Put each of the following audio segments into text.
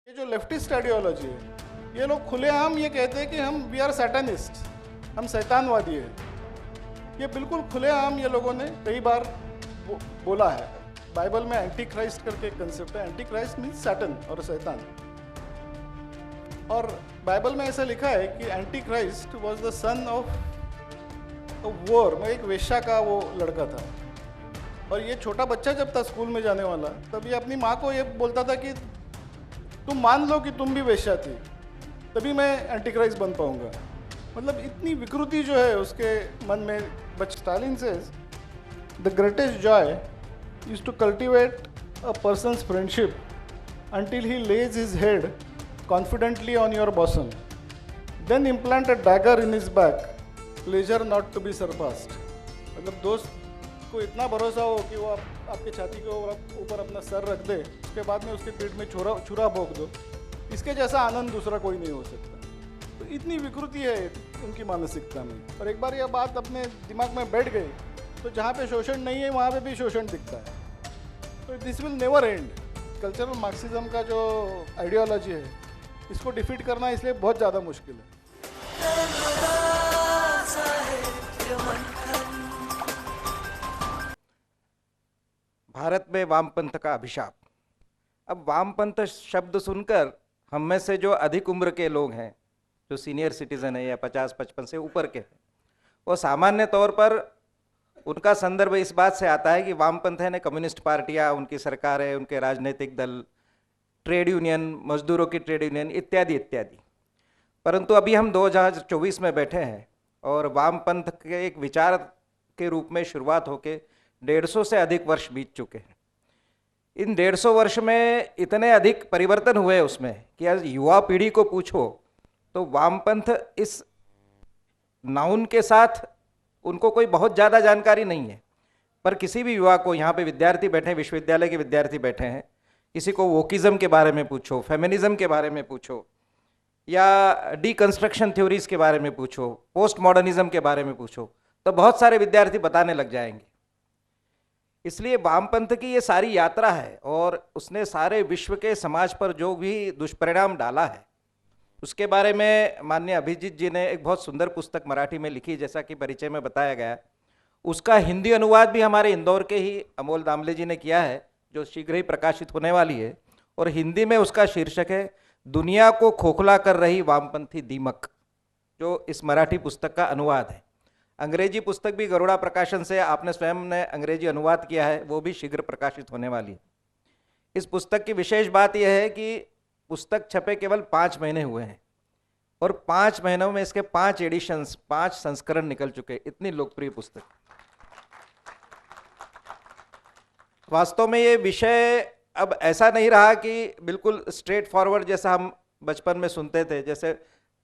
ये जो leftist ideology है, ये लोग खुलेआम ये कहते हैं कि हम वी आर सैटानिस्ट, हम शैतानवादी हैं। ये बिल्कुल खुलेआम ये लोगों ने कई बार बोला है। बाइबल में एंटी क्राइस्ट करके एक कंसेप्ट है। एंटी क्राइस्ट मीन्स सैटन और शैतान। और बाइबल में ऐसा लिखा है कि anti Christ was the son of war, में एक वेश्या का वो लड़का था। और ये छोटा बच्चा जब था स्कूल में जाने वाला, तब ये अपनी माँ को ये बोलता था कि तुम मान लो कि तुम भी वेश्या थी, तभी मैं एंटी क्राइस्ट बन पाऊंगा। मतलब इतनी विकृति जो है उसके मन में। But Stalin says the greatest joy is to cultivate a person's friendship until he lays his head confidently on your bosom, then implant a dagger in his back, pleasure not to be surpassed। मतलब दोस्त को इतना भरोसा हो कि वो आपके छाती के ऊपर अपना सर रख दे, उसके बाद में उसके पेट में छुरा भोंक दो, इसके जैसा आनंद दूसरा कोई नहीं हो सकता। तो इतनी विकृति है उनकी मानसिकता में। और एक बार यह बात अपने दिमाग में बैठ गई तो जहाँ पे शोषण नहीं है वहाँ पे भी शोषण दिखता है। तो this will never and. Cultural Marxism का जो आइडियोलॉजी है, इसको डिफीट करना इसलिए बहुत ज़्यादा मुश्किल है। भारत में वामपंथ का अभिशाप। अब वामपंथ शब्द सुनकर हम में से जो अधिक उम्र के लोग हैं, जो सीनियर सिटीजन है या 50-55 से ऊपर के हैं, वो सामान्य तौर पर उनका संदर्भ इस बात से आता है कि वामपंथ है ने कम्युनिस्ट पार्टियां, उनकी सरकारें, उनके राजनीतिक दल, ट्रेड यूनियन, मजदूरों की ट्रेड यूनियन इत्यादि इत्यादि। परंतु अभी हम 2024 में बैठे हैं और वामपंथ के एक विचार के रूप में शुरुआत होके 150 से अधिक वर्ष बीत चुके हैं। इन 150 वर्ष में इतने अधिक परिवर्तन हुए उसमें कि आज युवा पीढ़ी को पूछो तो वामपंथ इस नाउन के साथ उनको कोई बहुत ज़्यादा जानकारी नहीं है। पर किसी भी युवा को, यहाँ पे विद्यार्थी बैठे हैं, विश्वविद्यालय के विद्यार्थी बैठे हैं, किसी को वोकिज्म के बारे में पूछो, फेमिनिज्म के बारे में पूछो, या डीकंस्ट्रक्शन थ्योरीज के बारे में पूछो, पोस्ट मॉडर्निज्म के बारे में पूछो, तो बहुत सारे विद्यार्थी बताने लग जाएंगे। इसलिए वामपंथ की ये सारी यात्रा है और उसने सारे विश्व के समाज पर जो भी दुष्परिणाम डाला है उसके बारे में माननीय अभिजीत जी ने एक बहुत सुंदर पुस्तक मराठी में लिखी, जैसा कि परिचय में बताया गया। उसका हिंदी अनुवाद भी हमारे इंदौर के ही अमोल दामले जी ने किया है, जो शीघ्र ही प्रकाशित होने वाली है। और हिंदी में उसका शीर्षक है दुनिया को खोखला कर रही वामपंथी दीमक, जो इस मराठी पुस्तक का अनुवाद है। अंग्रेजी पुस्तक भी गरुड़ा प्रकाशन से आपने स्वयं ने अंग्रेजी अनुवाद किया है, वो भी शीघ्र प्रकाशित होने वाली है। इस पुस्तक की विशेष बात यह है कि पुस्तक छपे केवल 5 महीने हुए हैं और 5 महीनों में इसके 5 एडिशंस, 5 संस्करण निकल चुके। इतनी लोकप्रिय पुस्तक। वास्तव में ये विषय अब ऐसा नहीं रहा कि बिल्कुल स्ट्रेट फॉरवर्ड जैसा हम बचपन में सुनते थे। जैसे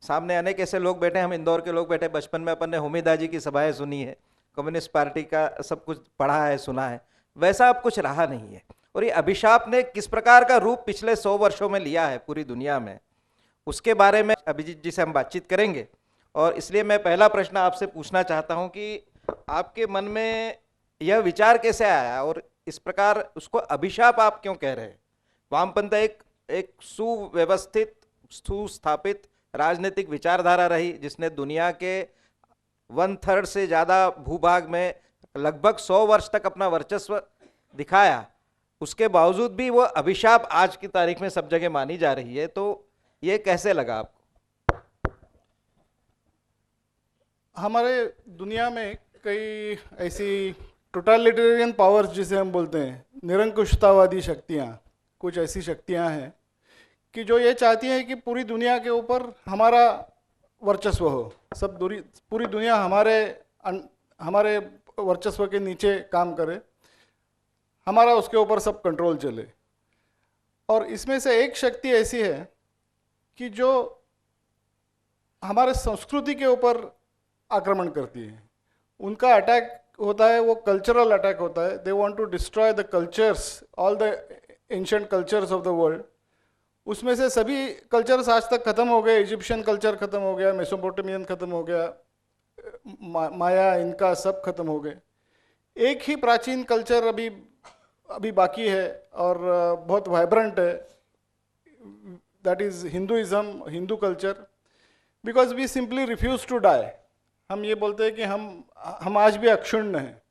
सामने अनेक ऐसे लोग बैठे, हम इंदौर के लोग बैठे, बचपन में अपन ने हुमीदा जी की सभाएं सुनी है, कम्युनिस्ट पार्टी का सब कुछ पढ़ा है, सुना है, वैसा अब कुछ रहा नहीं है। और ये अभिशाप ने किस प्रकार का रूप पिछले 100 वर्षों में लिया है पूरी दुनिया में, उसके बारे में अभिजीत जी से हम बातचीत करेंगे। और इसलिए मैं पहला प्रश्न आपसे पूछना चाहता हूं कि आपके मन में यह विचार कैसे आया और इस प्रकार उसको अभिशाप आप क्यों कह रहे हैं? वामपंथ एक सुव्यवस्थित, सुस्थापित राजनीतिक विचारधारा रही जिसने दुनिया के 1/3 से ज़्यादा भूभाग में लगभग 100 वर्ष तक अपना वर्चस्व दिखाया। उसके बावजूद भी वो अभिशाप आज की तारीख में सब जगह मानी जा रही है। तो ये कैसे लगा आपको? हमारे दुनिया में कई ऐसी टोटलिटेरियन पावर्स जिसे हम बोलते हैं, निरंकुशतावादी शक्तियाँ, कुछ ऐसी शक्तियाँ हैं कि जो ये चाहती हैं कि पूरी दुनिया के ऊपर हमारा वर्चस्व हो। पूरी दुनिया हमारे वर्चस्व के नीचे काम करे, हमारा उसके ऊपर सब कंट्रोल चले। और इसमें से एक शक्ति ऐसी है कि जो हमारे संस्कृति के ऊपर आक्रमण करती है। उनका अटैक होता है, वो कल्चरल अटैक होता है। They want to destroy the cultures, all the ancient cultures of the world. उसमें से सभी कल्चर्स आज तक खत्म हो गए। इजिप्शियन कल्चर खत्म हो गया, मेसोपोटामियन खत्म हो गया, माया, इनका सब खत्म हो गए। एक ही प्राचीन कल्चर अभी बाकी है और बहुत वाइब्रेंट है, that is Hinduism, Hindu culture, because we simply refuse to die. हम ये बोलते हैं कि हम आज भी अक्षुण्ण हैं,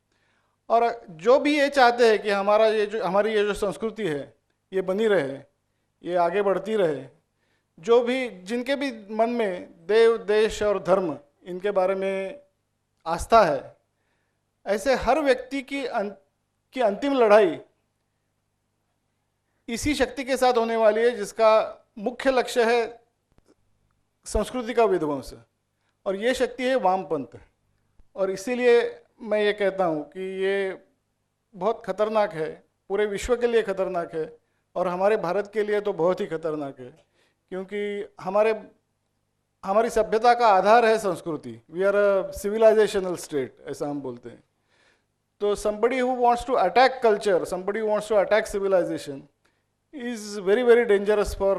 और जो भी ये चाहते हैं कि हमारी ये जो संस्कृति है ये बनी रहे, ये आगे बढ़ती रहे, जो भी जिनके भी मन में देव, देश और धर्म इनके बारे में आस्था है, ऐसे हर व्यक्ति की अंतिम लड़ाई इसी शक्ति के साथ होने वाली है जिसका मुख्य लक्ष्य है संस्कृति का विध्वंस, और ये शक्ति है वामपंथ। और इसीलिए मैं ये कहता हूँ कि ये बहुत खतरनाक है, पूरे विश्व के लिए खतरनाक है, और हमारे भारत के लिए तो बहुत ही खतरनाक है, क्योंकि हमारी सभ्यता का आधार है संस्कृति। We are a civilizational state, ऐसा हम बोलते हैं। तो somebody who wants to attack culture, somebody who wants to attack civilization is very very dangerous for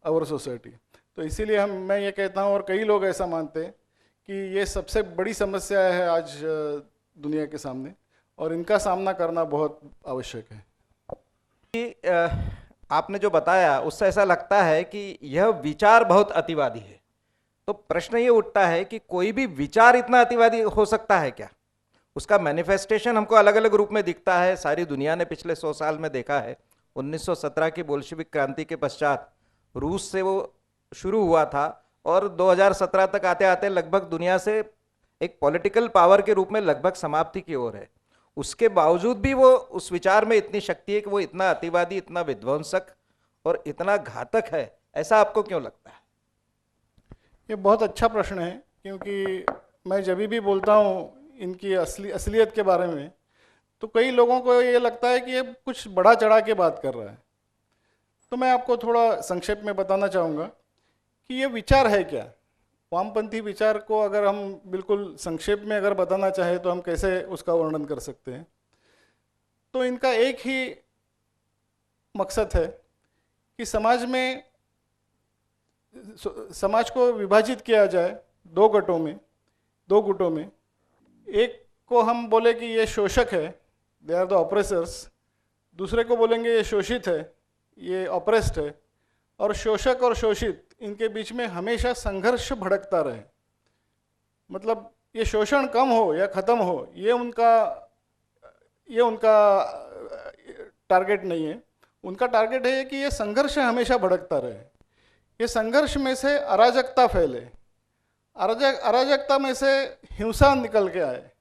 our society. तो इसीलिए मैं ये कहता हूँ, और कई लोग ऐसा मानते हैं कि ये सबसे बड़ी समस्या है आज दुनिया के सामने, और इनका सामना करना बहुत आवश्यक है। कि आपने जो बताया उससे ऐसा लगता है कि यह विचार बहुत अतिवादी है। तो प्रश्न ये उठता है कि कोई भी विचार इतना अतिवादी हो सकता है क्या? उसका मैनिफेस्टेशन हमको अलग अलग रूप में दिखता है। सारी दुनिया ने पिछले 100 साल में देखा है। 1917 की बोल्शेविक क्रांति के पश्चात रूस से वो शुरू हुआ था, और 2017 तक आते आते लगभग दुनिया से एक पॉलिटिकल पावर के रूप में लगभग समाप्ति की ओर है। उसके बावजूद भी वो उस विचार में इतनी शक्ति है कि वो इतना अतिवादी, इतना विध्वंसक और इतना घातक है। ऐसा आपको क्यों लगता है? ये बहुत अच्छा प्रश्न है, क्योंकि मैं जब भी बोलता हूँ इनकी असलियत के बारे में, तो कई लोगों को ये लगता है कि ये कुछ बड़ा चढ़ा के बात कर रहा है। तो मैं आपको थोड़ा संक्षेप में बताना चाहूँगा कि ये विचार है क्या। वामपंथी विचार को अगर हम बिल्कुल संक्षेप में अगर बताना चाहें तो हम कैसे उसका वर्णन कर सकते हैं। तो इनका एक ही मकसद है कि समाज को विभाजित किया जाए दो गुटों में। एक को हम बोले कि ये शोषक है, दे आर द ऑपरेसर्स, दूसरे को बोलेंगे ये शोषित है, ये ऑपरेस्ड है। और शोषक और शोषित इनके बीच में हमेशा संघर्ष भड़कता रहे। मतलब ये शोषण कम हो या ख़त्म हो, ये उनका टारगेट नहीं है। उनका टारगेट है कि ये संघर्ष हमेशा भड़कता रहे, ये संघर्ष में से अराजकता फैले, अराजकता में से हिंसा निकल के आए,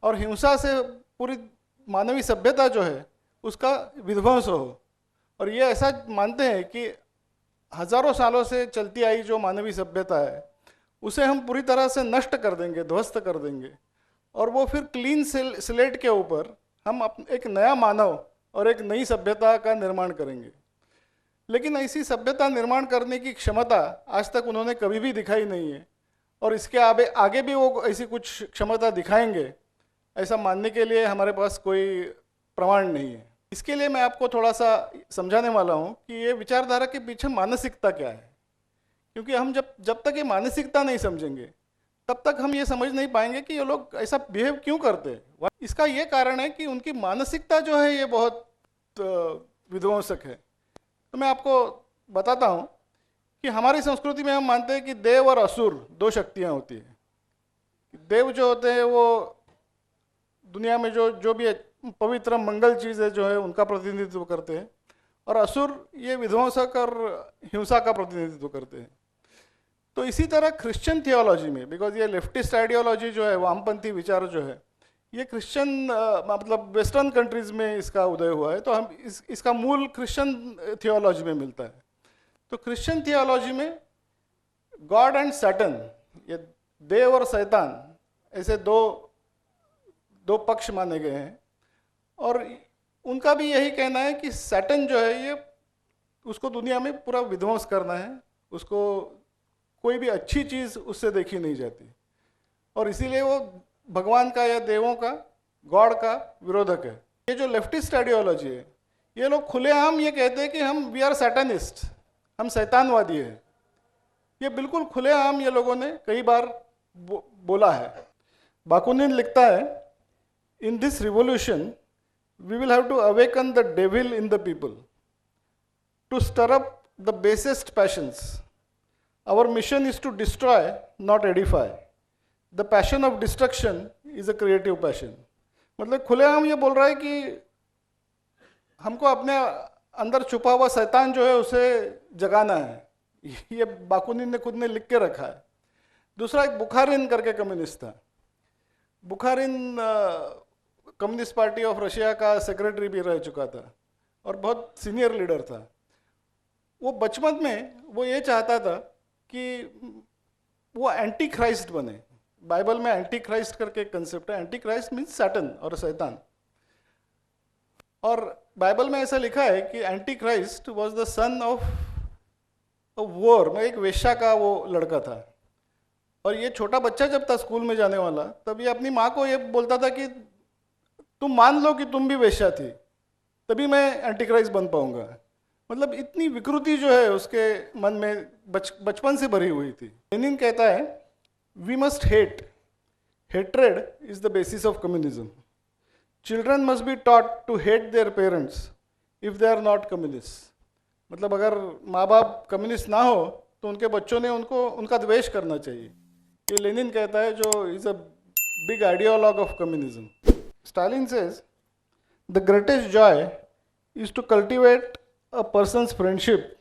और हिंसा से पूरी मानवीय सभ्यता जो है उसका विध्वंस हो। और ये ऐसा मानते हैं कि हजारों सालों से चलती आई जो मानवीय सभ्यता है उसे हम पूरी तरह से नष्ट कर देंगे, ध्वस्त कर देंगे, और वो फिर क्लीन स्लेट के ऊपर हम एक नया मानव और एक नई सभ्यता का निर्माण करेंगे। लेकिन ऐसी सभ्यता निर्माण करने की क्षमता आज तक उन्होंने कभी भी दिखाई नहीं है, और इसके आगे भी वो ऐसी कुछ क्षमता दिखाएंगे ऐसा मानने के लिए हमारे पास कोई प्रमाण नहीं है। इसके लिए मैं आपको थोड़ा सा समझाने वाला हूँ कि ये विचारधारा के पीछे मानसिकता क्या है। क्योंकि हम जब तक ये मानसिकता नहीं समझेंगे तब तक हम ये समझ नहीं पाएंगे कि ये लोग ऐसा बिहेव क्यों करते हैं। इसका ये कारण है कि उनकी मानसिकता जो है ये बहुत विध्वंसक है। तो मैं आपको बताता हूँ कि हमारी संस्कृति में हम मानते हैं कि देव और असुर दो शक्तियाँ होती हैं। देव जो होते हैं वो दुनिया में जो भी पवित्र मंगल चीज़ जो है उनका प्रतिनिधित्व करते हैं, और असुर ये विध्वंसक और हिंसा का प्रतिनिधित्व करते हैं। तो इसी तरह क्रिश्चियन थियोलॉजी में, बिकॉज ये लेफ्टिस्ट आइडियोलॉजी जो है, वामपंथी विचार जो है, ये क्रिश्चियन मतलब वेस्टर्न कंट्रीज में इसका उदय हुआ है। तो हम इसका मूल क्रिश्चियन थियोलॉजी में मिलता है। तो क्रिश्चियन थियोलॉजी में गॉड एंड सैटन, ये देव और शैतान, ऐसे दो पक्ष माने गए हैं। और उनका भी यही कहना है कि सैटन जो है ये उसको दुनिया में पूरा विध्वंस करना है, उसको कोई भी अच्छी चीज़ उससे देखी नहीं जाती, और इसीलिए वो भगवान का या देवों का, गॉड का विरोधक है। ये जो लेफ्टिस्ट आइडियोलॉजी है, ये लोग खुलेआम ये कहते हैं कि वी आर सैटनिस्ट, हम शैतानवादी हैं। ये बिल्कुल खुलेआम ये लोगों ने कई बार बोला है। बाकुनिन लिखता है, in this revolution we will have to awaken the devil in the people to stir up the basest passions. Our mission is to destroy, not edify. The passion of destruction is a creative passion. मतलब खुलेआम ये बोल रहा है कि हमको अपने अंदर छुपा हुआ शैतान जो है उसे जगाना है. ये बाकुनिन ने खुद ने लिख के रखा है. दूसरा एक बुखारिन करके कम्युनिस्ट था. बुखारिन कम्युनिस्ट पार्टी ऑफ रशिया का सेक्रेटरी भी रह चुका था और बहुत सीनियर लीडर था. वो बचपन में वो ये चाहता था कि वो एंटी क्राइस्ट बने. बाइबल में एंटी क्राइस्ट करके एक कंसेप्ट है. एंटी क्राइस्ट मीन्स सैटन और शैतान. और बाइबल में ऐसा लिखा है कि anti Christ was the son of a war. में एक वेश्या का वो लड़का था. और ये छोटा बच्चा जब था स्कूल में जाने वाला, तब ये अपनी माँ को ये बोलता था कि तुम मान लो कि तुम भी वेश्या थी, तभी मैं एंटी क्राइस्ट बन पाऊंगा. मतलब इतनी विकृति जो है उसके मन में बचपन से भरी हुई थी. लेनिन कहता है we must hate. Hatred is the basis of communism. Children must be taught to hate their parents if they are not communist. मतलब अगर माँ बाप कम्युनिस्ट ना हो तो उनके बच्चों ने उनका द्वेष करना चाहिए. ये लेनिन कहता है, जो is a big ideologue of communism. Stalin says the greatest Joy is to cultivate a person's friendship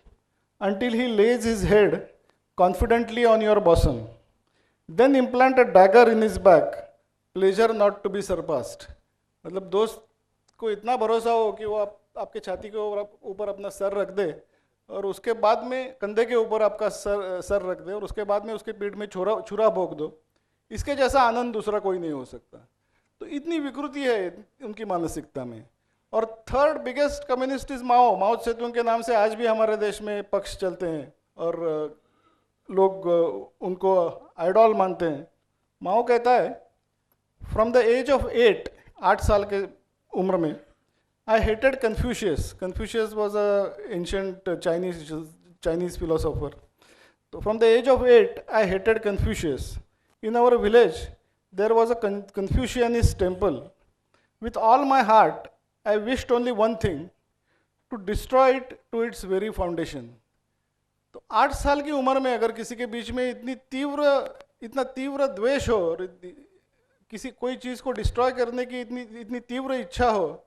until he lays his head confidently on your bosom. Then implant a dagger in his back, pleasure not to be surpassed. मतलब दोस्त को इतना भरोसा हो कि वो आपके छाती के ऊपर अपना सर रख दे और उसके बाद में कंधे के ऊपर आपका सर रख दे और उसके बाद में उसके पीठ में छुरा भोंक दो. इसके जैसा आनंद दूसरा कोई नहीं हो सकता. तो इतनी विकृति है उनकी मानसिकता में. और third biggest communist is Mao. Mao Tse tung के नाम से आज भी हमारे देश में पक्ष चलते हैं और लोग उनको आइडॉल मानते हैं. माओ कहता है फ्रॉम द एज ऑफ 8 साल के उम्र में I hated Confucius. Confucius was a ancient Chinese philosopher. तो from the age of 8 I hated Confucius. In our village there was a Confucianist temple. With all my heart I wished only one thing, to destroy it to its very foundation. तो 8 साल की उम्र में अगर किसी के बीच में इतना तीव्र द्वेष हो और कोई चीज़ को डिस्ट्रॉय करने की इतनी तीव्र इच्छा हो,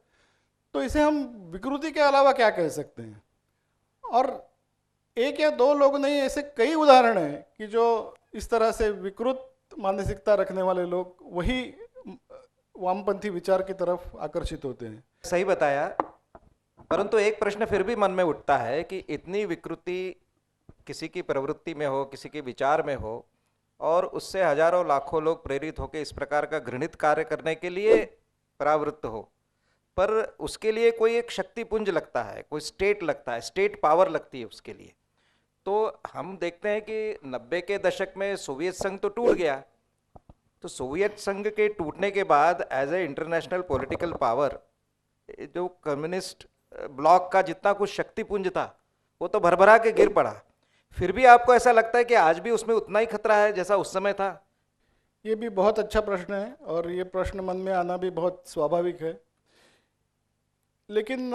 तो इसे हम विकृति के अलावा क्या कह सकते हैं. और एक या दो लोग नहीं, ऐसे कई उदाहरण हैं कि जो इस तरह से विकृत मानसिकता रखने वाले लोग वही वामपंथी विचार की तरफ आकर्षित होते हैं. सही बताया. परंतु एक प्रश्न फिर भी मन में उठता है कि इतनी विकृति किसी की प्रवृत्ति में हो, किसी के विचार में हो और उससे हजारों लाखों लोग प्रेरित होकर इस प्रकार का घृणित कार्य करने के लिए प्रवृत्त हो, पर उसके लिए कोई एक शक्तिपुंज लगता है, कोई स्टेट लगता है, स्टेट पावर लगती है उसके लिए. तो हम देखते हैं कि 90 के दशक में सोवियत संघ तो टूट गया. तो सोवियत संघ के टूटने के बाद as a international political power जो कम्युनिस्ट ब्लॉक का जितना कुछ शक्तिपुंज था वो तो भरभरा के गिर पड़ा. फिर भी आपको ऐसा लगता है कि आज भी उसमें उतना ही खतरा है जैसा उस समय था? ये भी बहुत अच्छा प्रश्न है और ये प्रश्न मन में आना भी बहुत स्वाभाविक है. लेकिन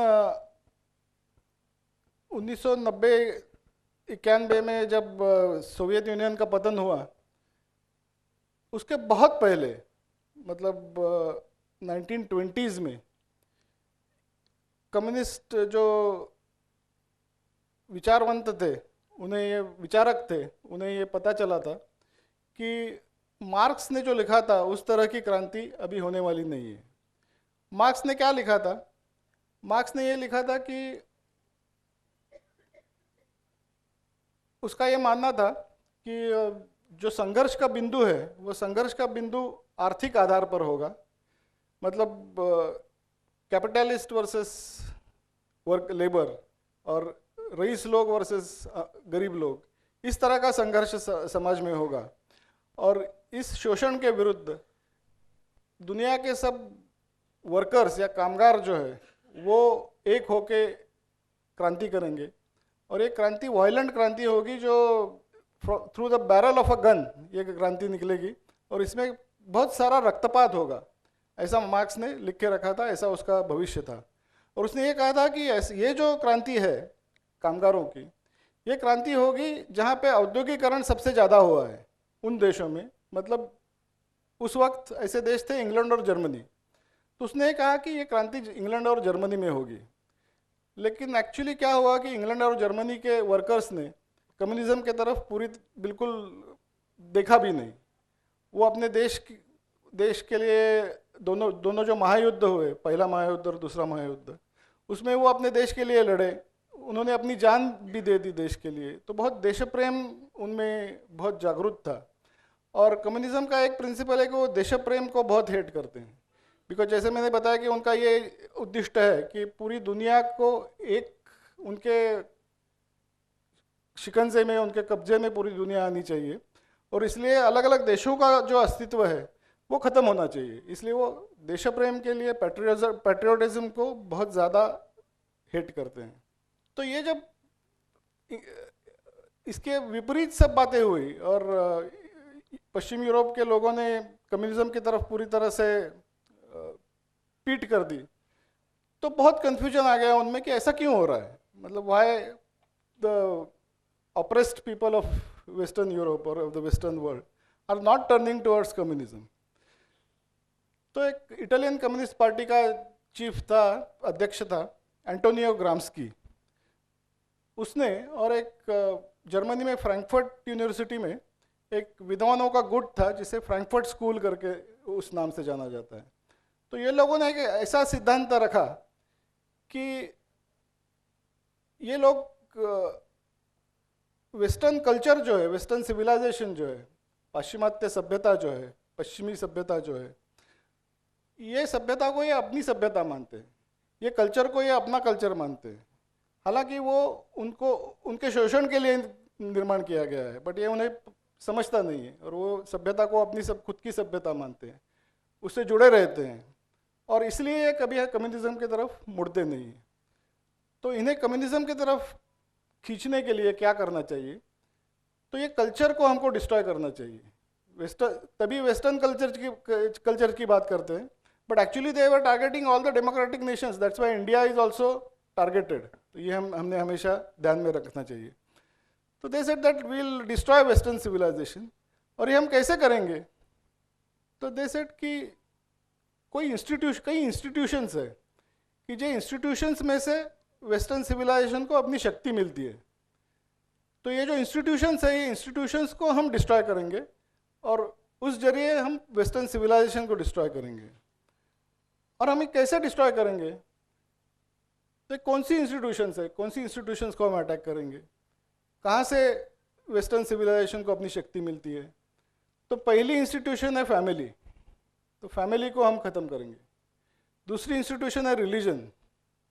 1990-91 में जब सोवियत यूनियन का पतन हुआ, उसके बहुत पहले मतलब 1920s में कम्युनिस्ट जो विचारवंत थे, विचारक थे, उन्हें ये पता चला था कि मार्क्स ने जो लिखा था उस तरह की क्रांति अभी होने वाली नहीं है. मार्क्स ने क्या लिखा था? मार्क्स ने ये लिखा था कि उसका ये मानना था कि जो संघर्ष का बिंदु है वो संघर्ष का बिंदु आर्थिक आधार पर होगा. मतलब कैपिटलिस्ट वर्सेस वर्क लेबर और रईस लोग वर्सेस गरीब लोग, इस तरह का संघर्ष समाज में होगा. और इस शोषण के विरुद्ध दुनिया के सब वर्कर्स या कामगार जो है वो एक होके क्रांति करेंगे और एक क्रांति वायलेंट क्रांति होगी जो through the barrel of a gun ये क्रांति निकलेगी और इसमें बहुत सारा रक्तपात होगा. ऐसा मार्क्स ने लिख के रखा था, ऐसा उसका भविष्य था. और उसने ये कहा था कि ये जो क्रांति है कामगारों की, ये क्रांति होगी जहाँ पे औद्योगिकरण सबसे ज़्यादा हुआ है उन देशों में, मतलब उस वक्त ऐसे देश थे इंग्लैंड और जर्मनी। तो उसने कहा कि ये क्रांति इंग्लैंड और जर्मनी में होगी, लेकिन एक्चुअली क्या हुआ कि इंग्लैंड और जर्मनी के वर्कर्स ने कम्युनिज्म के तरफ बिल्कुल देखा भी नहीं। वो अपने देश के लिए दोनों जो महायुद्ध हुए, पहला महायुद्ध और दूसरा महायुद्ध, उसमें वो अपने देश के लिए लड़े, उन्होंने अपनी जान भी दे दी देश के लिए। तो बहुत देश प्रेम उनमें बहुत जागरूक था। और कम्युनिज्म का एक प्रिंसिपल है कि वो देश प्रेम को बहुत हेट करते हैं, बिकॉज जैसे मैंने बताया कि उनका ये उद्दिष्ट है कि पूरी दुनिया को एक उनके शिकंजे में, उनके कब्जे में पूरी दुनिया आनी चाहिए, और इसलिए अलग अलग देशों का जो अस्तित्व है वो ख़त्म होना चाहिए। इसलिए वो देश प्रेम के लिए पैट्रियोटिज्म को बहुत ज़्यादा हेट करते हैं। तो ये जब इसके विपरीत सब बातें हुई और पश्चिम यूरोप के लोगों ने कम्युनिज्म की तरफ पूरी तरह से पीठ कर दी, तो बहुत कन्फ्यूजन आ गया उनमें कि ऐसा क्यों हो रहा है, मतलब why the oppressed people of Western Europe or of the Western world are not turning towards communism. तो एक इटालियन कम्युनिस्ट पार्टी का चीफ था, अध्यक्ष था एंटोनियो ग्राम्स्की, उसने और एक जर्मनी में फ्रैंकफर्ट यूनिवर्सिटी में एक विद्वानों का गुट था जिसे फ्रैंकफर्ट स्कूल करके उस नाम से जाना जाता है। तो ये लोगों ने एक ऐसा सिद्धांत रखा कि ये लोग वेस्टर्न कल्चर जो है, वेस्टर्न सिविलाइजेशन जो है, पाश्चिमात्य सभ्यता जो है, पश्चिमी सभ्यता जो है, ये सभ्यता को ये अपनी सभ्यता मानते हैं, ये कल्चर को ये अपना कल्चर मानते हैं। हालांकि वो उनके शोषण के लिए निर्माण किया गया है, बट ये उन्हें समझता नहीं है, और वो सभ्यता को अपनी खुद की सभ्यता मानते हैं, उससे जुड़े रहते हैं, और इसलिए ये कभी कम्युनिज्म की तरफ मुड़ते नहीं हैं। तो इन्हें कम्युनिज्म की तरफ खींचने के लिए क्या करना चाहिए, तो ये कल्चर को हमको डिस्ट्रॉय करना चाहिए। तभी वेस्टर्न कल्चर की बात करते हैं, but actually they were targeting all the democratic nations, that's why India is also targeted. तो ये हमने हमेशा ध्यान में रखना चाहिए। तो they said that we will destroy western civilization, और ये हम कैसे करेंगे, तो दे सेड कि कई इंस्टीट्यूशंस है कि जो इंस्टीट्यूशंस में से वेस्टर्न सिविलाइजेशन को अपनी शक्ति मिलती है। तो ये जो इंस्टीट्यूशंस है, ये इंस्टीट्यूशंस को हम डिस्ट्रॉय करेंगे, और उस जरिए हम वेस्टर्न सिविलाइजेशन को डिस्ट्रॉय करेंगे। और हम कैसे डिस्ट्रॉय करेंगे, तो कौन सी इंस्टीट्यूशंस है, कौन सी इंस्टीट्यूशंस को हम अटैक करेंगे, कहाँ से वेस्टर्न सिविलाइजेशन को अपनी शक्ति मिलती है। तो पहली इंस्टीट्यूशन है फैमिली, तो फैमिली को हम ख़त्म करेंगे। दूसरी इंस्टीट्यूशन है रिलीजन,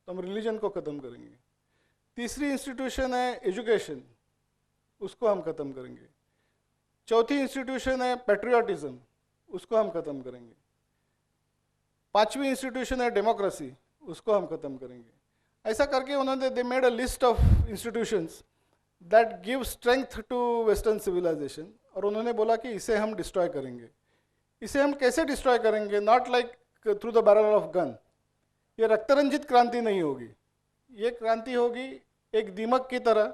तो हम रिलीजन को ख़त्म करेंगे। तीसरी इंस्टीट्यूशन है एजुकेशन, उसको हम ख़त्म करेंगे। चौथी इंस्टीट्यूशन है पैट्रियोटिज्म, उसको हम ख़त्म करेंगे। पांचवी इंस्टीट्यूशन है डेमोक्रेसी, उसको हम ख़त्म करेंगे। ऐसा करके उन्होंने they made a list of institutions that give strength to western civilization, और उन्होंने बोला कि इसे हम डिस्ट्रॉय करेंगे। इसे हम कैसे डिस्ट्रॉय करेंगे, not like through the barrel of gun. ये रक्तरंजित क्रांति नहीं होगी, ये क्रांति होगी एक दीमक की तरह।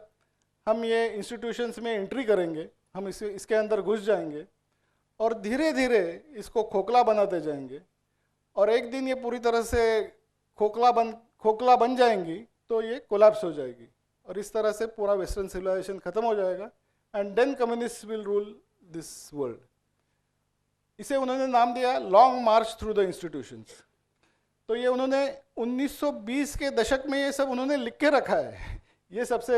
हम ये इंस्टीट्यूशंस में एंट्री करेंगे, हम इसके अंदर घुस जाएंगे, और धीरे धीरे इसको खोखला बनाते जाएंगे, और एक दिन ये पूरी तरह से खोखला बन जाएंगी, तो ये कोलैप्स हो जाएगी, और इस तरह से पूरा वेस्टर्न सिविलाइजेशन खत्म हो जाएगा, and then communist will rule this world. इसे उन्होंने नाम दिया long march through the institutions. तो ये उन्होंने 1920 के दशक में ये सब उन्होंने लिख के रखा है। ये सबसे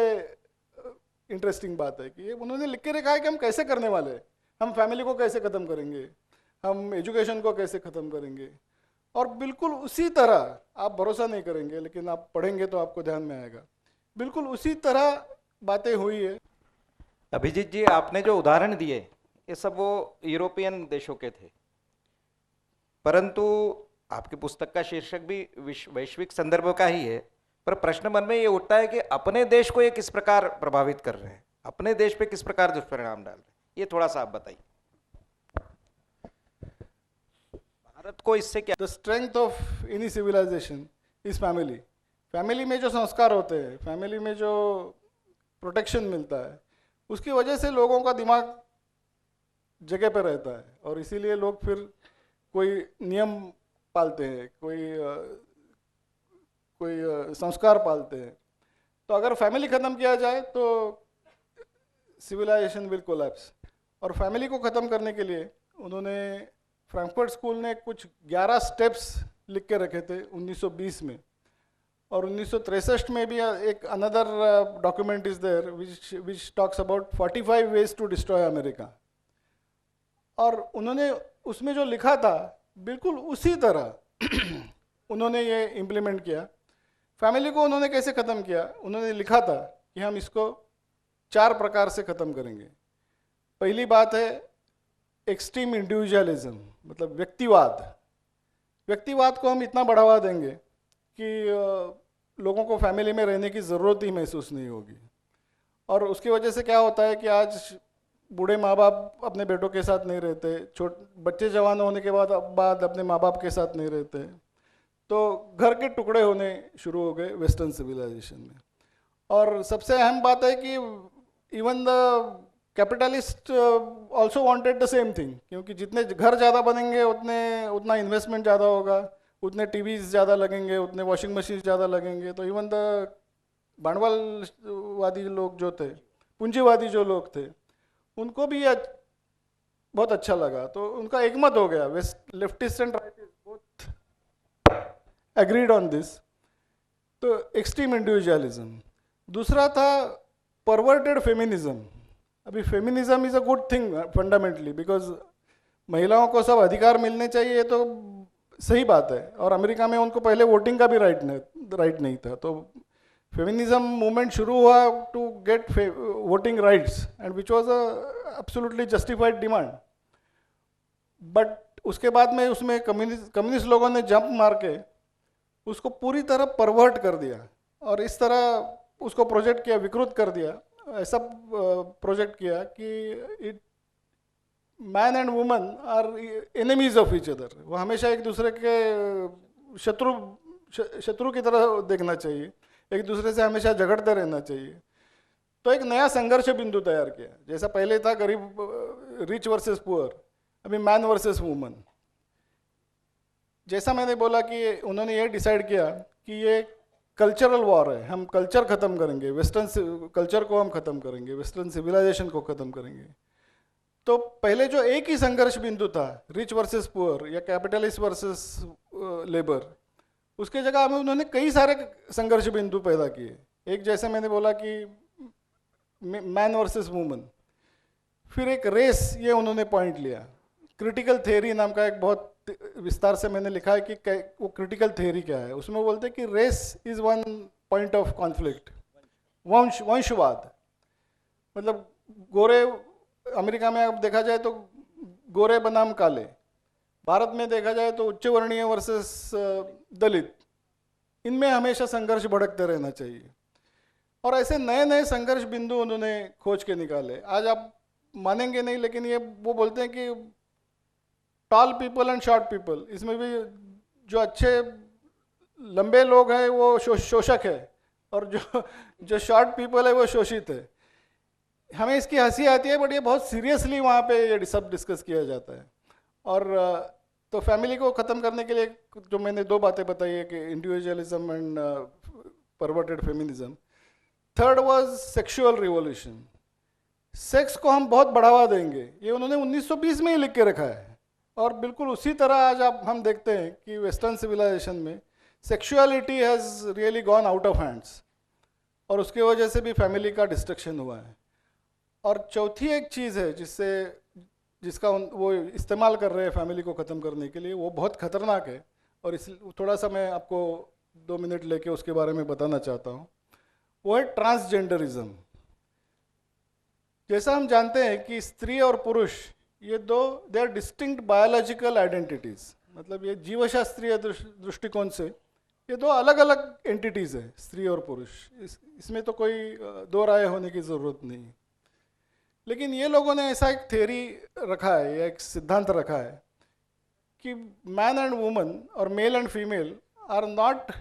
इंटरेस्टिंग बात है कि ये उन्होंने लिख के रखा है कि हम कैसे करने वाले हैं, हम फैमिली को कैसे ख़त्म करेंगे, हम एजुकेशन को कैसे ख़त्म करेंगे। और बिल्कुल उसी तरह, आप भरोसा नहीं करेंगे लेकिन आप पढ़ेंगे तो आपको ध्यान में आएगा, बिल्कुल उसी तरह बातें हुई है। अभिजीत जी, आपने जो उदाहरण दिए ये सब वो यूरोपियन देशों के थे, परंतु आपकी पुस्तक का शीर्षक भी वैश्विक संदर्भ का ही है, पर प्रश्न मन में ये उठता है कि अपने देश को ये किस प्रकार प्रभावित कर रहे हैं, अपने देश पे किस प्रकार दुष्परिणाम डाल रहे हैं, ये थोड़ा सा आप बताइए। भारत को इससे क्या? The strength of any civilization is family. Family में जो संस्कार होते हैं, फैमिली में जो प्रोटेक्शन मिलता है, उसकी वजह से लोगों का दिमाग जगह पर रहता है और इसीलिए लोग फिर कोई नियम पालते हैं, कोई संस्कार पालते हैं। तो अगर फैमिली ख़त्म किया जाए तो सिविलाइजेशन विल कोलैप्स। और फैमिली को ख़त्म करने के लिए उन्होंने फ्रैंकफर्ट स्कूल ने कुछ 11 स्टेप्स लिख के रखे थे 1920 में, और 1963 में भी एक another document is there which talks about 45 ways to destroy America. और उन्होंने उसमें जो लिखा था बिल्कुल उसी तरह उन्होंने ये इम्प्लीमेंट किया। फैमिली को उन्होंने कैसे ख़त्म किया? उन्होंने लिखा था कि हम इसको 4 प्रकार से ख़त्म करेंगे। पहली बात है एक्सट्रीम इंडिविजुअलिज्म, मतलब व्यक्तिवाद। व्यक्तिवाद को हम इतना बढ़ावा देंगे कि लोगों को फैमिली में रहने की ज़रूरत ही महसूस नहीं होगी। और उसकी वजह से क्या होता है कि आज बूढ़े माँ बाप अपने बेटों के साथ नहीं रहते, बच्चे जवान होने के बाद अपने माँ बाप के साथ नहीं रहते, तो घर के टुकड़े होने शुरू हो गए वेस्टर्न सिविलाइजेशन में। और सबसे अहम बात है कि even the capitalist also wanted the same thing, क्योंकि जितने घर ज़्यादा बनेंगे उतना इन्वेस्टमेंट ज़्यादा होगा, उतने टीवीज़ ज़्यादा लगेंगे, उतने वॉशिंग मशीन ज़्यादा लगेंगे। तो इवन द भांडवलवादी लोग जो थे, पूंजीवादी जो लोग थे, उनको भी बहुत अच्छा लगा। तो उनका एकमत हो गया, leftist and rightist both agreed on this. तो एक्सट्रीम इंडिविजुअलिज्म। दूसरा था परवर्टेड फेमिनिज्म। अभी feminism is a good thing fundamentally, because महिलाओं को सब अधिकार मिलने चाहिए, तो सही बात है। और अमेरिका में उनको पहले वोटिंग का भी राइट नहीं था। तो फेमिनिज्म मूवमेंट शुरू हुआ to get voting rights, and which was a absolutely justified demand. But उसके बाद में उसमें कम्युनिस्ट लोगों ने जंप मार के उसको पूरी तरह परवर्ट कर दिया, और इस तरह उसको प्रोजेक्ट किया, विकृत कर दिया। ऐसा प्रोजेक्ट किया कि man and woman are enemies of each other. वो हमेशा एक दूसरे के शत्रु की तरह देखना चाहिए, एक दूसरे से हमेशा झगड़ते रहना चाहिए। तो एक नया संघर्ष बिंदु तैयार किया। जैसा पहले था गरीब, रिच वर्सेस पुअर, अभी मैन वर्सेस वुमन। जैसा मैंने बोला कि उन्होंने ये डिसाइड किया कि ये कल्चरल वॉर है, हम कल्चर ख़त्म करेंगे, वेस्टर्न कल्चर को हम ख़त्म करेंगे, वेस्टर्न सिविलाइजेशन को ख़त्म करेंगे। तो पहले जो एक ही संघर्ष बिंदु था, रिच वर्सेस पुअर या कैपिटलिस्ट वर्सेस लेबर, उसके जगह में उन्होंने कई सारे संघर्ष बिंदु पैदा किए। एक जैसे मैंने बोला कि मैन वर्सेस वुमन, फिर एक रेस, ये उन्होंने पॉइंट लिया। क्रिटिकल थ्योरी नाम का एक बहुत विस्तार से मैंने लिखा है कि वो क्रिटिकल थ्योरी क्या है। उसमें बोलते हैं कि race is one point of conflict, वंशवाद। मतलब गोरे, अमेरिका में अब देखा जाए तो गोरे बनाम काले, भारत में देखा जाए तो उच्च वर्णीय वर्सेस दलित, इनमें हमेशा संघर्ष भड़कते रहना चाहिए। और ऐसे नए नए संघर्ष बिंदु उन्होंने खोज के निकाले। आज आप मानेंगे नहीं, लेकिन ये वो बोलते हैं कि tall people and short people, इसमें भी जो अच्छे लंबे लोग हैं वो शोषक है, और जो शॉर्ट पीपल है वो शोषित है। हमें इसकी हंसी आती है, बट ये बहुत सीरियसली वहाँ पे ये सब डिस्कस किया जाता है। और तो फैमिली को ख़त्म करने के लिए जो मैंने 2 बातें बताई है कि individualism and perverted feminism. Third was sexual revolution. Sex को हम बहुत बढ़ावा देंगे, ये उन्होंने 1920 में ही लिख के रखा है। और बिल्कुल उसी तरह आज हम देखते हैं कि वेस्टर्न सिविलाइजेशन में sexuality has really gone out of hands, और उसकी वजह से भी फैमिली का डिस्ट्रक्शन हुआ है। और चौथी एक चीज़ है जिसका वो इस्तेमाल कर रहे हैं फैमिली को ख़त्म करने के लिए, वो बहुत ख़तरनाक है। और इस थोड़ा सा मैं आपको 2 मिनट लेके उसके बारे में बताना चाहता हूँ। वो है ट्रांसजेंडरिज्म। जैसा हम जानते हैं कि स्त्री और पुरुष ये they are distinct biological identities, मतलब ये जीवशास्त्रीय दृष्टिकोण से ये 2 अलग अलग एंटिटीज़ हैं, स्त्री और पुरुष। इसमें तो कोई 2 राय होने की ज़रूरत नहीं। लेकिन ये लोगों ने ऐसा एक थ्योरी रखा है, या एक सिद्धांत रखा है कि मैन एंड वुमन और male and female are not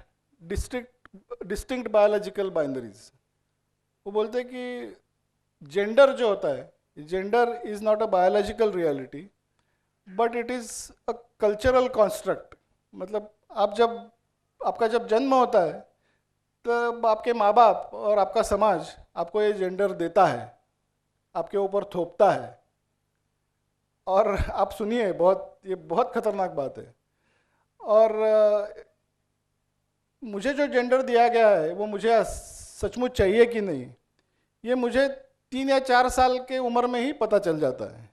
distinct biological binaries. वो बोलते हैं कि जेंडर जो होता है, gender is not a biological reality but it is a cultural construct. मतलब आपका जब जन्म होता है तब आपके माँ बाप और आपका समाज आपको ये जेंडर देता है, आपके ऊपर थोपता है। और आप सुनिए, ये बहुत खतरनाक बात है। और मुझे जो जेंडर दिया गया है वो मुझे सचमुच चाहिए कि नहीं, ये मुझे 3 या 4 साल के उम्र में ही पता चल जाता है,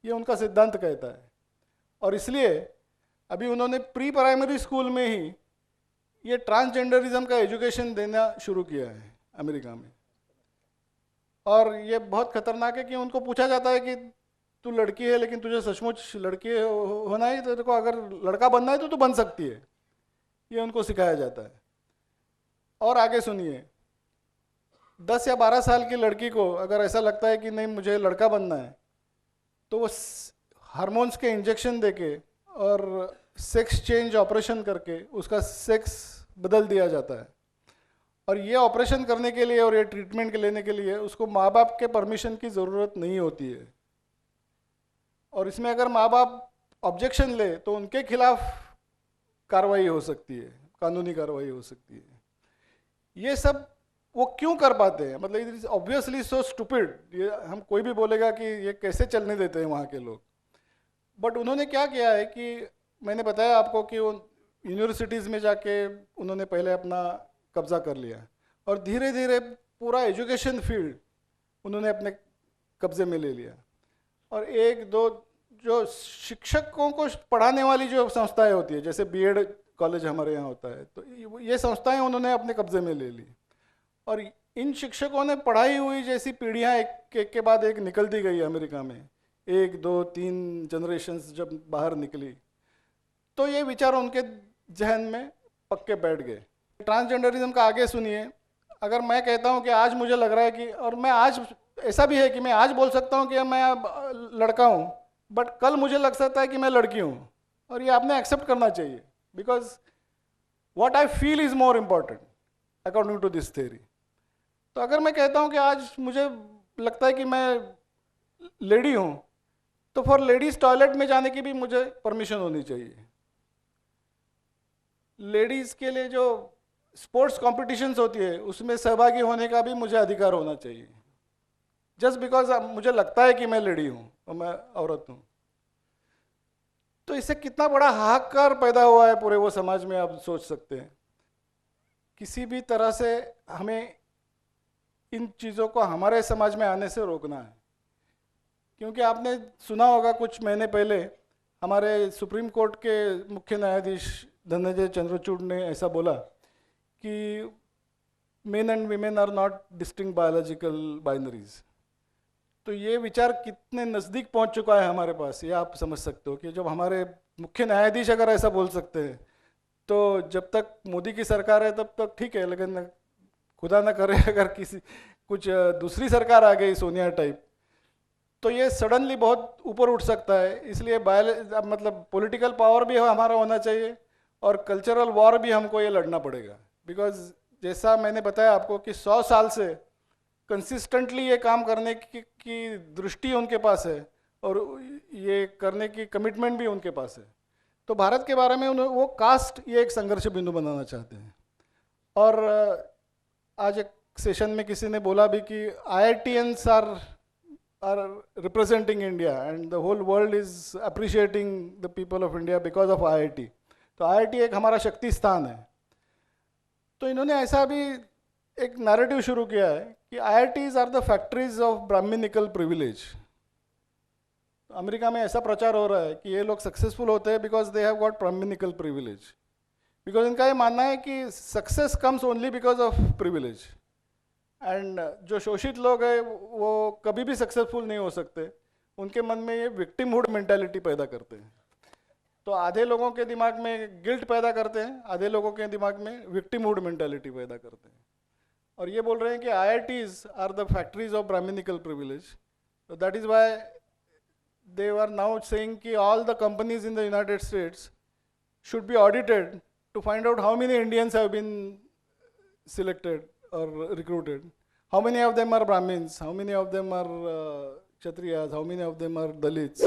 ये उनका सिद्धांत कहता है। और इसलिए अभी उन्होंने प्री प्राइमरी स्कूल में ही ये ट्रांसजेंडरिज्म का एजुकेशन देना शुरू किया है अमेरिका में। और ये बहुत खतरनाक है कि उनको पूछा जाता है कि तू लड़की है लेकिन तुझे सचमुच लड़की होना है, तो देखो अगर लड़का बनना है तो तू बन सकती है, ये उनको सिखाया जाता है। और आगे सुनिए, 10 या 12 साल की लड़की को अगर ऐसा लगता है कि नहीं मुझे लड़का बनना है, तो वो हार्मोन्स के इंजेक्शन देके और सेक्स चेंज ऑपरेशन करके उसका सेक्स बदल दिया जाता है। और ये ऑपरेशन करने के लिए और ये ट्रीटमेंट के लेने के लिए उसको माँ बाप के परमिशन की ज़रूरत नहीं होती है। और इसमें अगर माँ बाप ऑब्जेक्शन ले तो उनके खिलाफ कार्रवाई हो सकती है, कानूनी कार्रवाई हो सकती है। ये सब वो क्यों कर पाते हैं? मतलब it is obviously so stupid. ये हम कोई भी बोलेगा कि ये कैसे चलने देते हैं वहाँ के लोग। बट उन्होंने क्या किया है कि मैंने बताया आपको कि वो यूनिवर्सिटीज़ में जाके उन्होंने पहले अपना कब्जा कर लिया और धीरे धीरे पूरा एजुकेशन फील्ड उन्होंने अपने कब्जे में ले लिया। और एक दो जो शिक्षकों को पढ़ाने वाली जो संस्थाएं होती है, जैसे बीएड कॉलेज हमारे यहाँ होता है, तो ये संस्थाएं उन्होंने अपने कब्जे में ले ली। और इन शिक्षकों ने पढ़ाई हुई जैसी पीढ़ियाँ एक के बाद एक निकलती गई अमेरिका में, 1 2 3 जनरेशन्स जब बाहर निकली तो ये विचार उनके जहन में पक्के बैठ गए। ट्रांसजेंडरिज्म का आगे सुनिए। अगर मैं कहता हूँ कि आज मुझे लग रहा है कि, और मैं आज ऐसा भी है कि मैं आज बोल सकता हूँ कि मैं लड़का हूँ, बट कल मुझे लग सकता है कि मैं लड़की हूँ, और ये आपने एक्सेप्ट करना चाहिए, because what I feel is more important according to this theory. तो अगर मैं कहता हूँ कि आज मुझे लगता है कि मैं लेडी हूँ, तो फॉर लेडीज टॉयलेट में जाने की भी मुझे परमिशन होनी चाहिए। लेडीज के लिए जो स्पोर्ट्स कॉम्पिटिशन्स होती है उसमें सहभागी होने का भी मुझे अधिकार होना चाहिए, जस्ट बिकॉज मुझे लगता है कि मैं लेडी हूँ और मैं औरत हूँ। तो इससे कितना बड़ा हाहाकार पैदा हुआ है पूरे वो समाज में, आप सोच सकते हैं। किसी भी तरह से हमें इन चीज़ों को हमारे समाज में आने से रोकना है। क्योंकि आपने सुना होगा कुछ महीने पहले हमारे सुप्रीम कोर्ट के मुख्य न्यायाधीश धनंजय चंद्रचूड़ ने ऐसा बोला कि men and women are not distinct biological binaries. तो ये विचार कितने नज़दीक पहुंच चुका है हमारे पास, ये आप समझ सकते हो कि जब हमारे मुख्य न्यायाधीश अगर ऐसा बोल सकते हैं, तो जब तक मोदी की सरकार है तब तक ठीक है, लेकिन खुदा ना करे अगर कुछ दूसरी सरकार आ गई सोनिया टाइप, तो ये सडनली बहुत ऊपर उठ सकता है। इसलिए मतलब पॉलिटिकल पावर भी हमारा होना चाहिए और कल्चरल वॉर भी हमको ये लड़ना पड़ेगा। बिकॉज जैसा मैंने बताया आपको कि 100 साल से कंसिस्टेंटली ये काम करने की दृष्टि उनके पास है और ये करने की कमिटमेंट भी उनके पास है। तो भारत के बारे में वो कास्ट ये एक संघर्ष बिंदु बनाना चाहते हैं। और आज एक सेशन में किसी ने बोला भी कि IITians are representing India and the whole world is appreciating the people of India because of IIT. तो IIT एक हमारा शक्ति स्थान है। तो इन्होंने ऐसा भी एक नैरेटिव शुरू किया है कि IITs are the factories of brahminical privilege. America में ऐसा प्रचार हो रहा है कि ये लोग सक्सेसफुल होते हैं because they have got brahminical privilege. Because इनका ये मानना है कि success comes only because of privilege, and जो शोषित लोग हैं वो कभी भी सक्सेसफुल नहीं हो सकते। उनके मन में ये विक्टिमहुड मेंटालिटी पैदा करते हैं। तो आधे लोगों के दिमाग में गिल्ट पैदा करते हैं, आधे लोगों के दिमाग में विक्टिमहुड मेंटालिटी पैदा करते हैं। और ये बोल रहे हैं कि IITs are the factories of Brahmanical privilege. तो that is why they are now saying कि all the companies in the United States should be audited to find out how many Indians have been selected or recruited, how many of them are Brahmins, how many of them are Kshatriyas, how many of them are Dalits.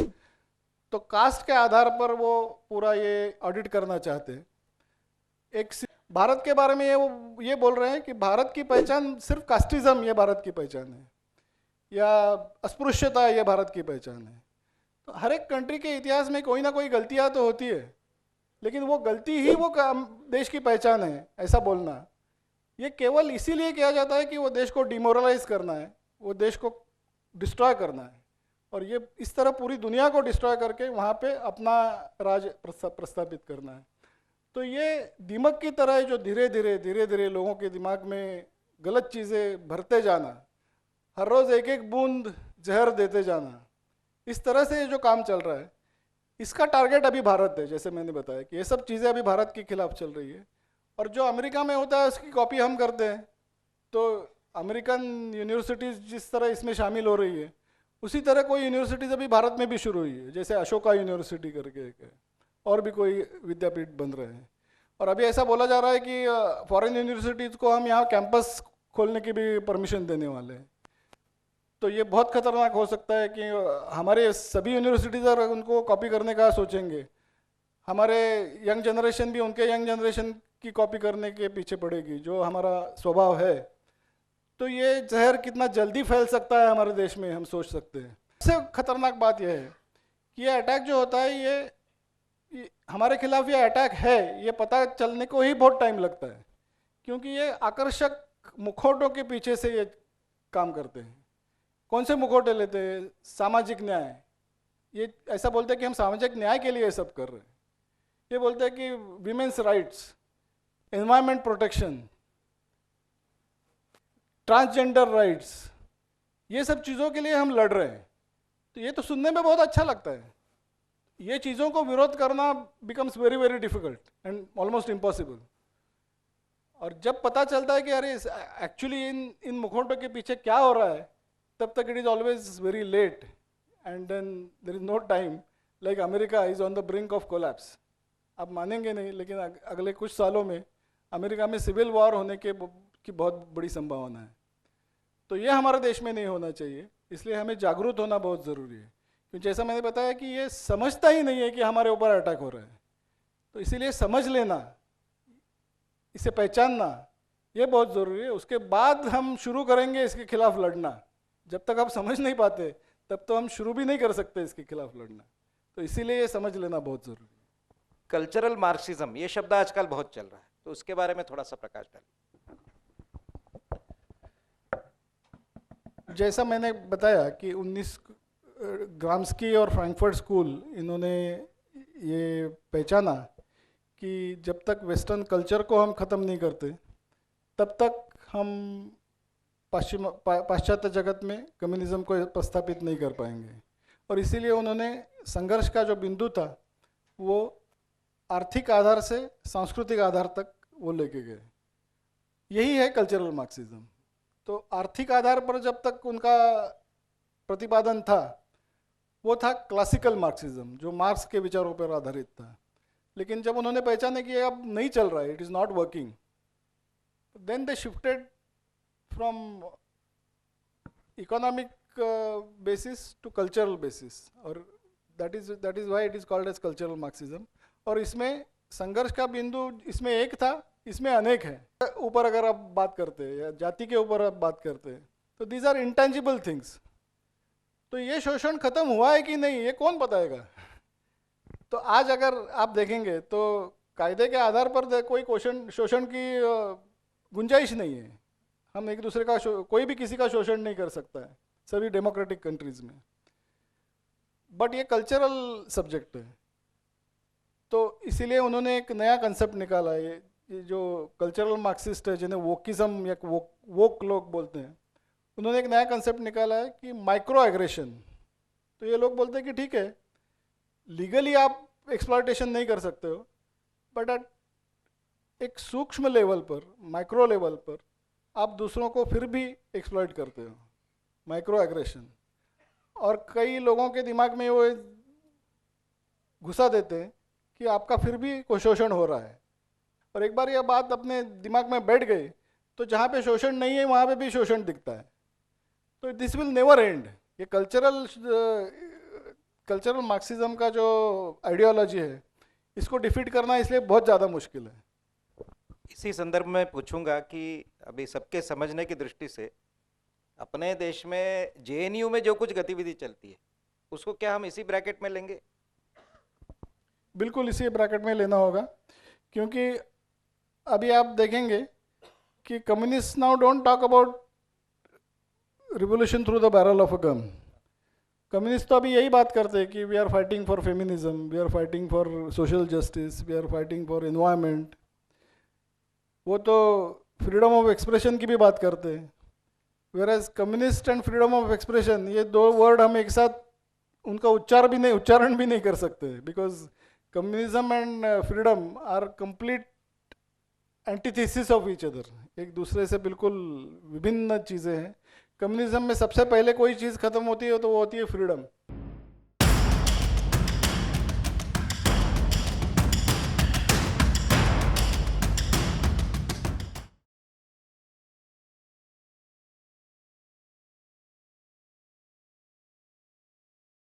तो caste के आधार पर वो पूरा ये audit करना चाहते हैं। भारत के बारे में वो ये बोल रहे हैं कि भारत की पहचान सिर्फ कास्टिज्म, ये भारत की पहचान है, या अस्पृश्यता ये भारत की पहचान है। तो हर एक कंट्री के इतिहास में कोई ना कोई गलतियां तो होती है, लेकिन वो गलती ही वो देश की पहचान है, ऐसा बोलना ये केवल इसीलिए किया जाता है कि वो देश को डिमोरलाइज करना है, वो देश को डिस्ट्रॉय करना है, और ये इस तरह पूरी दुनिया को डिस्ट्रॉय करके वहाँ पे अपना राज प्रस्थापित करना है। तो ये दीमक की तरह है जो धीरे धीरे लोगों के दिमाग में गलत चीज़ें भरते जाना, हर रोज़ एक एक बूंद जहर देते जाना, इस तरह से ये जो काम चल रहा है, इसका टारगेट अभी भारत है। जैसे मैंने बताया कि ये सब चीज़ें अभी भारत के खिलाफ चल रही है, और जो अमेरिका में होता है उसकी कॉपी हम करते हैं। तो अमेरिकन यूनिवर्सिटीज़ जिस तरह इसमें शामिल हो रही है, उसी तरह कोई यूनिवर्सिटीज़ अभी भारत में भी शुरू हुई है, जैसे अशोका यूनिवर्सिटी करके एक है, और भी कोई विद्यापीठ बन रहे हैं। और अभी ऐसा बोला जा रहा है कि फॉरेन यूनिवर्सिटीज़ को हम यहाँ कैंपस खोलने की भी परमिशन देने वाले हैं। तो ये बहुत खतरनाक हो सकता है कि हमारे सभी यूनिवर्सिटीज़ अगर उनको कॉपी करने का सोचेंगे, हमारे यंग जनरेशन भी उनके यंग जनरेशन की कॉपी करने के पीछे पड़ेगी, जो हमारा स्वभाव है। तो ये जहर कितना जल्दी फैल सकता है हमारे देश में, हम सोच सकते हैं। सबसे खतरनाक बात यह है कि ये अटैक जो होता है, ये हमारे खिलाफ ये अटैक है, ये पता चलने को ही बहुत टाइम लगता है, क्योंकि ये आकर्षक मुखौटों के पीछे से ये काम करते हैं। कौन से मुखौटे लेते हैं? सामाजिक न्याय। ये ऐसा बोलते हैं कि हम सामाजिक न्याय के लिए ये सब कर रहे हैं। ये बोलते हैं कि women's rights, environment protection, transgender rights, ये सब चीज़ों के लिए हम लड़ रहे हैं। तो ये तो सुनने में बहुत अच्छा लगता है। ये चीज़ों को विरोध करना becomes very very difficult and almost impossible. और जब पता चलता है कि अरे एक्चुअली इन मुखौटों के पीछे क्या हो रहा है, तब तक it is always very late, and then there is no time. Like America is on the brink of collapse. आप मानेंगे नहीं, लेकिन अगले कुछ सालों में अमेरिका में सिविल वॉर होने की बहुत बड़ी संभावना है। तो ये हमारे देश में नहीं होना चाहिए, इसलिए हमें जागरूक होना बहुत ज़रूरी है। क्योंकि जैसा मैंने बताया कि ये समझता ही नहीं है कि हमारे ऊपर अटैक हो रहा है। तो इसीलिए समझ लेना, इसे पहचानना, ये बहुत ज़रूरी है। उसके बाद हम शुरू करेंगे इसके खिलाफ लड़ना। जब तक आप समझ नहीं पाते, तब तो हम शुरू भी नहीं कर सकते इसके खिलाफ लड़ना। तो इसीलिए ये समझ लेना बहुत ज़रूरी है। कल्चरल मार्क्सिज्म, ये शब्द आजकल बहुत चल रहा है, तो उसके बारे में थोड़ा सा प्रकाश डालिए। जैसा मैंने बताया कि 19 ग्राम्स्की और फ्रैंकफर्ट स्कूल, इन्होंने ये पहचाना कि जब तक वेस्टर्न कल्चर को हम ख़त्म नहीं करते, तब तक हम पाश्चात्य जगत में कम्युनिज्म को प्रस्थापित नहीं कर पाएंगे। और इसीलिए उन्होंने संघर्ष का जो बिंदु था, वो आर्थिक आधार से सांस्कृतिक आधार तक वो लेके गए। यही है कल्चरल मार्क्सिज्म। तो आर्थिक आधार पर जब तक उनका प्रतिपादन था, वो था क्लासिकल मार्क्सिज्म, जो मार्क्स के विचारों पर आधारित था। लेकिन जब उन्होंने पहचाने कि अब नहीं चल रहा है, it is not working, then they shifted from economic basis to cultural basis, और that is why it is called as cultural Marxism. और इसमें संघर्ष का बिंदु इसमें एक था, इसमें अनेक है। ऊपर अगर आप बात करते हैं या जाति के ऊपर आप बात करते हैं, तो दीज आर इंटेंजिबल थिंग्स। तो ये शोषण खत्म हुआ है कि नहीं, ये कौन बताएगा? तो आज अगर आप देखेंगे तो कायदे के आधार पर कोई शोषण की गुंजाइश नहीं है। हम एक दूसरे का कोई भी किसी का शोषण नहीं कर सकता है सभी डेमोक्रेटिक कंट्रीज में। बट ये कल्चरल सब्जेक्ट है, तो इसीलिए उन्होंने एक नया कंसेप्ट निकाला है। ये जो कल्चरल मार्क्सिस्ट है, जिन्हें वोकिज्म या वोक लोग बोलते हैं, उन्होंने एक नया कंसेप्ट निकाला है कि माइक्रो एग्रेशन। तो ये लोग बोलते हैं कि ठीक है, लीगली आप एक्सप्लॉयटेशन नहीं कर सकते हो, बट एट एक सूक्ष्म लेवल पर, माइक्रो लेवल पर, आप दूसरों को फिर भी एक्सप्लॉयट करते हो, माइक्रो एग्रेशन। और कई लोगों के दिमाग में वो घुसा देते हैं कि आपका फिर भी कोई शोषण हो रहा है। और एक बार यह बात अपने दिमाग में बैठ गई, तो जहाँ पे शोषण नहीं है वहाँ पे भी शोषण दिखता है। तो दिस विल नेवर एंड। ये कल्चरल मार्क्सिज्म का जो आइडियोलॉजी है, इसको डिफीट करना इसलिए बहुत ज़्यादा मुश्किल है। इसी संदर्भ में पूछूंगा कि अभी सबके समझने की दृष्टि से अपने देश में जेएनयू में जो कुछ गतिविधि चलती है उसको क्या हम इसी ब्रैकेट में लेंगे? बिल्कुल इसी ब्रैकेट में लेना होगा, क्योंकि अभी आप देखेंगे कि communist now don't talk about revolution through the barrel of a gun. Communist तो अभी यही बात करते हैं कि we are fighting for feminism, we are fighting for social justice, we are fighting for environment. वो तो फ्रीडम ऑफ एक्सप्रेशन की भी बात करते हैं। Versus communist and freedom of expression, ये दो वर्ड हम एक साथ उनका उच्चारण भी नहीं कर सकते, because communism and freedom are complete antithesis of each other, एक दूसरे से बिल्कुल विभिन्न चीज़ें हैं। कम्युनिज्म में सबसे पहले कोई चीज़ खत्म होती है तो वो होती है फ्रीडम।